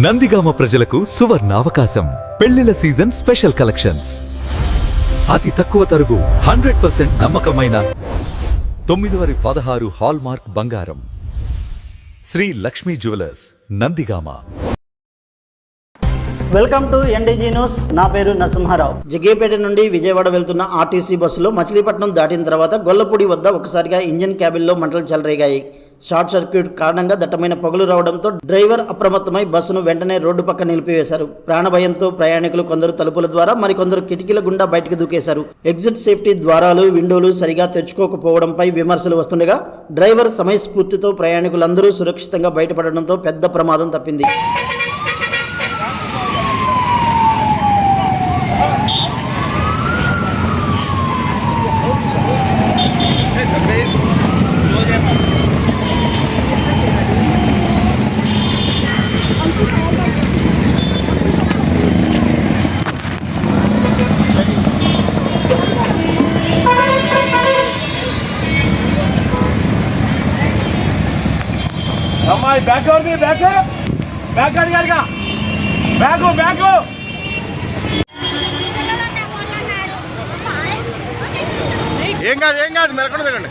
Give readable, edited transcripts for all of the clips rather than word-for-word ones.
నందిగామ ప్రజలకు సువర్ణావకాశం. పెళ్లిల సీజన్ స్పెషల్ కలెక్షన్స్. అతి తక్కువ తరుగు 100% నమ్మకమైన 916 హాల్మార్క్ బంగారం. Sri Lakshmi jewellers, Nandigama. Welcome to NDG news. నా పేరు నరసింహారావు. జగ్గేపేట నుండి విజయవాడ వెళ్తున్న ఆర్టీసీ బస్సులో మచిలీపట్నం దాటిన తర్వాత గొల్లపూడి వద్ద ఒకసారిగా ఇంజిన్ క్యాబిన్లో మంటలు చెలరేగాయి. షార్ట్ సర్క్యూట్ కారణంగా దట్టమైన పొగలు రావడంతో డ్రైవర్ అప్రమత్తమై బస్సును వెంటనే రోడ్డు పక్క నిలిపివేశారు. ప్రాణభయంతో ప్రయాణికులు కొందరు తలుపుల ద్వారా, మరికొందరు కిటికీల గుండా బయటకు దూకేశారు. ఎగ్జిట్ సేఫ్టీ ద్వారాలు, విండోలు సరిగా తెచ్చుకోకపోవడంపై విమర్శలు వస్తుండగా డ్రైవర్ సమయస్ఫూర్తితో ప్రయాణికులందరూ సురక్షితంగా బయటపడడంతో పెద్ద ప్రమాదం తప్పింది. అమ్మాయి బ్యాక్ అవుతుంది, బ్యాక్ అడిగారుగా, బ్యాక్ ఏం కాదు మీరు ఎక్కడ దిగండి.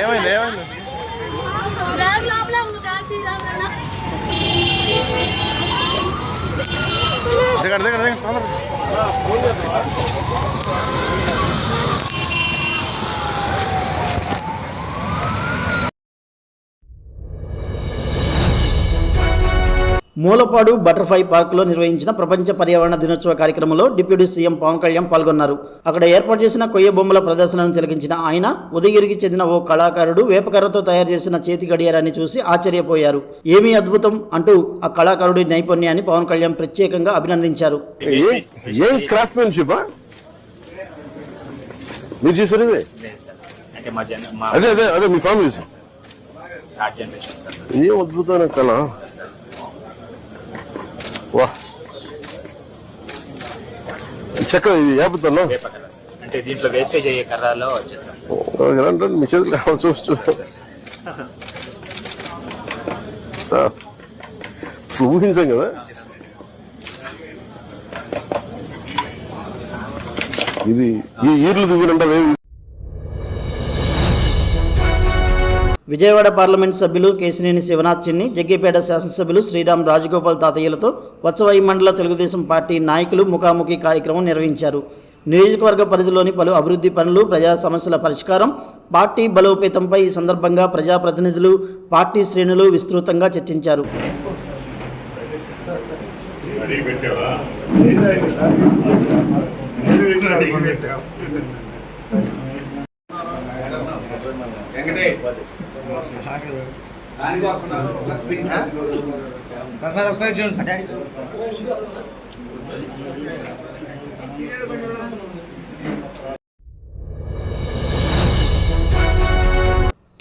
ఏమైంది దిగండి తొందరగా. మూలపాడు బటర్ఫ్లై పార్కులో నిర్వహించిన ప్రపంచ పర్యావరణ దినోత్సవ కార్యక్రమంలో డిప్యూటీ సీఎం పవన్ కళ్యాణ్ పాల్గొన్నారు. అక్కడ ఏర్పాటు చేసిన కొయ్య బొమ్మల ప్రదర్శనను తిలకించిన ఆయన ఉదయగిరికి చెందిన ఓ కళాకారుడు వేపకర్రతో తయారు చేసిన చేతి గడియారాన్ని చూసి ఆశ్చర్యపోయారు. ఏమీ అద్భుతం అంటూ ఆ కళాకారుడి నైపుణ్యాన్ని పవన్ కళ్యాణ్ ప్రత్యేకంగా అభినందించారు. చెక్క ఏపుతాను అంటే దీంట్లో వేస్టేజ్ అయ్యే కర్రలో వచ్చేస్తాను. మీ చేతులు చూస్తూ అసలు ఊహించాం కదా. ఇది ఈ ఈర్లు దిగునంటే విజయవాడ పార్లమెంట్ సభ్యులు కేశినేని శివనాథ్ చిన్ని, జగ్గేపేట శాసనసభ్యులు శ్రీరామ్ రాజగోపాల్ తాతయ్యలతో వత్సవాయి మండల తెలుగుదేశం పార్టీ నాయకులు ముఖాముఖి కార్యక్రమం నిర్వహించారు. నియోజకవర్గ పరిధిలోని పలు అభివృద్ధి పనులు, ప్రజా సమస్యల పరిష్కారం, పార్టీ బలోపేతంపై ఈ సందర్భంగా ప్రజాప్రతినిధులు, పార్టీ శ్రేణులు విస్తృతంగా చర్చించారు.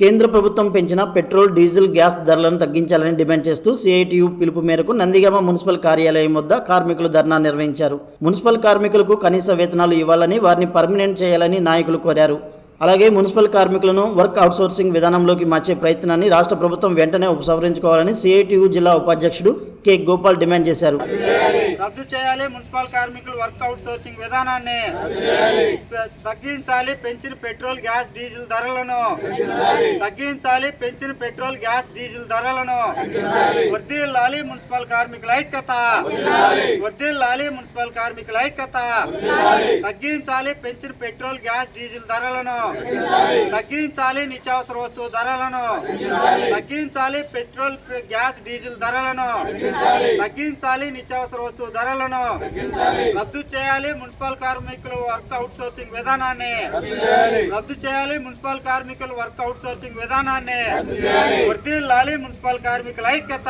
కేంద్ర ప్రభుత్వం పెంచిన పెట్రోల్, డీజిల్, గ్యాస్ ధరలను తగ్గించాలని డిమాండ్ చేస్తూ సిఐటియు పిలుపు మేరకు నందిగామ మున్సిపల్ కార్యాలయం వద్ద కార్మికులు ధర్నా నిర్వహించారు. మున్సిపల్ కార్మికులకు కనీస వేతనాలు ఇవ్వాలని, వారిని పర్మనెంట్ చేయాలని నాయకులు కోరారు. అలాగే మున్సిపల్ కార్మికులను వర్క్ అవుట్సోర్సింగ్ విధానంలోకి మార్చే ప్రయత్నాన్ని రాష్ట్ర ప్రభుత్వం వెంటనే ఉపసంహరించుకోవాలని సిఐటియు జిల్లా ఉపాధ్యక్షుడు కె గోపాల్ డిమాండ్ చేశారు. రద్దు చేయాలి మున్సిపల్ కార్మికులు వర్క్ అవుట్సోర్సింగ్ విధానాన్ని, తగ్గించాలి పెంచిన పెట్రోల్, గ్యాస్, డీజిల్ ధరలను, తగ్గించాలి పెంచిన పెట్రోల్, గ్యాస్, డీజిల్ ధరలను. వర్ధిల్లాలి మున్సిపల్ కార్మికుల ఐక్యత, వర్ధిల్లాలి మున్సిపల్ కార్మికుల ఐక్యత. తగ్గించాలి పెంచిన పెట్రోల్, గ్యాస్, డీజిల్ ధరలను, తగ్గించాలి నిత్యావసర వస్తువు ధరలను, తగ్గించాలి పెట్రోల్, గ్యాస్, డీజిల్ ధరలను, తగ్గించాలి నిత్యావసర వస్తువు ధరలను. రద్దు చేయాలి మున్సిపల్ కార్మికులు వర్క్ అవుట్సోర్సింగ్ విధానాన్ని, రద్దు చేయాలి మున్సిపల్ కార్మికులు వర్క్ అవుట్సోర్సింగ్ విధానాన్ని. వర్ధిల్లాలి మున్సిపల్ కార్మికుల ఐక్యత,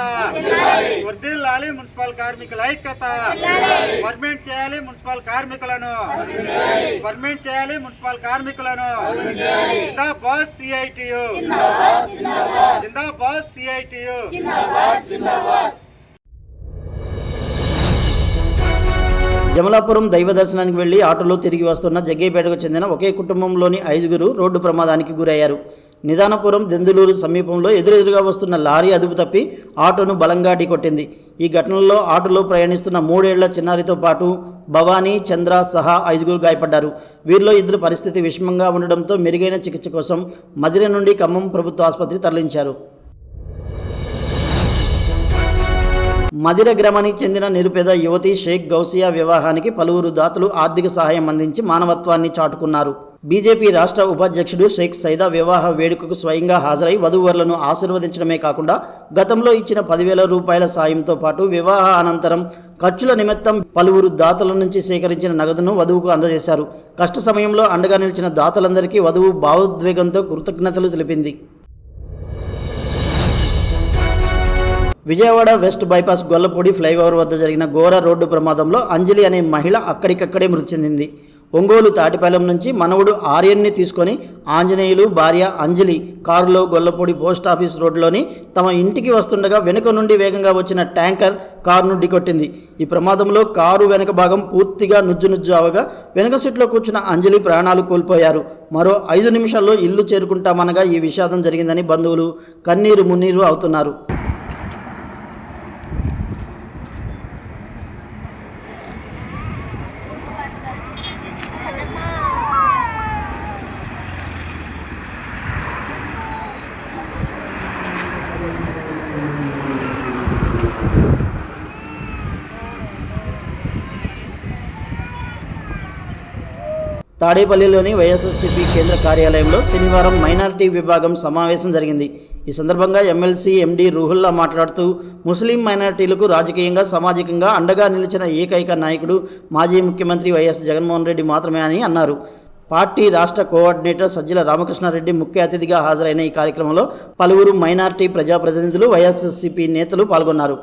వర్ధిల్లాలి మున్సిపల్ కార్మికుల ఐక్యత. పర్మనెంట్ చేయాలి మున్సిపల్ కార్మికులను, పర్మనెంట్ చేయాలి మున్సిపల్ కార్మికులను. జిందాబాద్ సిఐటియు, జిందాబాద్ సిఐటియు. జమలాపురం దైవ దర్శనానికి వెళ్లి ఆటోలో తిరిగి వస్తున్న జగ్గయ్యపేటకు చెందిన ఒకే కుటుంబంలోని 5 రోడ్డు ప్రమాదానికి గురయ్యారు. నిదానపురం దెందులూరు సమీపంలో ఎదురెదురుగా వస్తున్న లారీ అదుపు తప్పి ఆటోను బలంగా ఢీకొట్టింది. ఈ ఘటనలో ఆటోలో ప్రయాణిస్తున్న 3 ఏళ్ల చిన్నారితో పాటు భవానీ, చంద్ర సహా 5 గాయపడ్డారు. వీరిలో 2 పరిస్థితి విషమంగా ఉండడంతో మెరుగైన చికిత్స కోసం మదిర నుండి ఖమ్మం ప్రభుత్వ ఆసుపత్రి తరలించారు. మదిర గ్రామానికి చెందిన నిరుపేద యువతి షేక్ గౌసియా వివాహానికి పలువురు దాతలు ఆర్థిక సహాయం అందించి మానవత్వాన్ని చాటుకున్నారు. బీజేపీ రాష్ట్ర ఉపాధ్యక్షుడు షేక్ సైదా వివాహ వేడుకకు స్వయంగా హాజరై వధూవరులను ఆశీర్వదించడమే కాకుండా గతంలో ఇచ్చిన 10,000 రూపాయల సాయంతో పాటు వివాహ అనంతరం ఖర్చుల నిమిత్తం పలువురు దాతల నుంచి సేకరించిన నగదును వధువుకు అందజేశారు. కష్ట సమయంలో అండగా నిలిచిన దాతలందరికీ వధువు భావోద్వేగంతో కృతజ్ఞతలు తెలిపింది. Vijayawada west bypass Gollapudi flyover వద్ద జరిగిన ఘోర రోడ్డు ప్రమాదంలో అంజలి అనే మహిళ అక్కడికక్కడే మృతి చెందింది. ఒంగోలు తాటిపాలెం నుంచి మనవడు ఆర్యన్ని తీసుకొని ఆంజనేయులు భార్య అంజలి కారులో గొల్లపూడి పోస్టాఫీస్ రోడ్లోని తమ ఇంటికి వస్తుండగా వెనుక నుండి వేగంగా వచ్చిన ట్యాంకర్ కారును ఢీకొట్టింది. ఈ ప్రమాదంలో కారు వెనుక భాగం పూర్తిగా నుజ్జు అవగా వెనుక సీట్లో కూర్చున్న అంజలి ప్రాణాలు కోల్పోయారు. మరో 5 నిమిషాల్లో ఇల్లు చేరుకుంటామనగా ఈ విషాదం జరిగిందని బంధువులు కన్నీరు మున్నీరు అవుతున్నారు. తాడేపల్లిలోని వైఎస్ఆర్సీపీ కేంద్ర కార్యాలయంలో శనివారం మైనారిటీ విభాగం సమావేశం జరిగింది. ఈ సందర్భంగా ఎమ్మెల్సీ ఎండి రూహుల్లా మాట్లాడుతూ ముస్లిం మైనారిటీలకు రాజకీయంగా సామాజికంగా అండగా నిలిచిన ఏకైక నాయకుడు మాజీ ముఖ్యమంత్రి వైఎస్ జగన్మోహన్ రెడ్డి మాత్రమే అని అన్నారు. పార్టీ రాష్ట్ర కోఆర్డినేటర్ సజ్జల రామకృష్ణారెడ్డి ముఖ్య అతిథిగా హాజరైన ఈ కార్యక్రమంలో పలువురు మైనారిటీ ప్రజాప్రతినిధులు వైఎస్ఆర్సీపీ నేతలు పాల్గొన్నారు.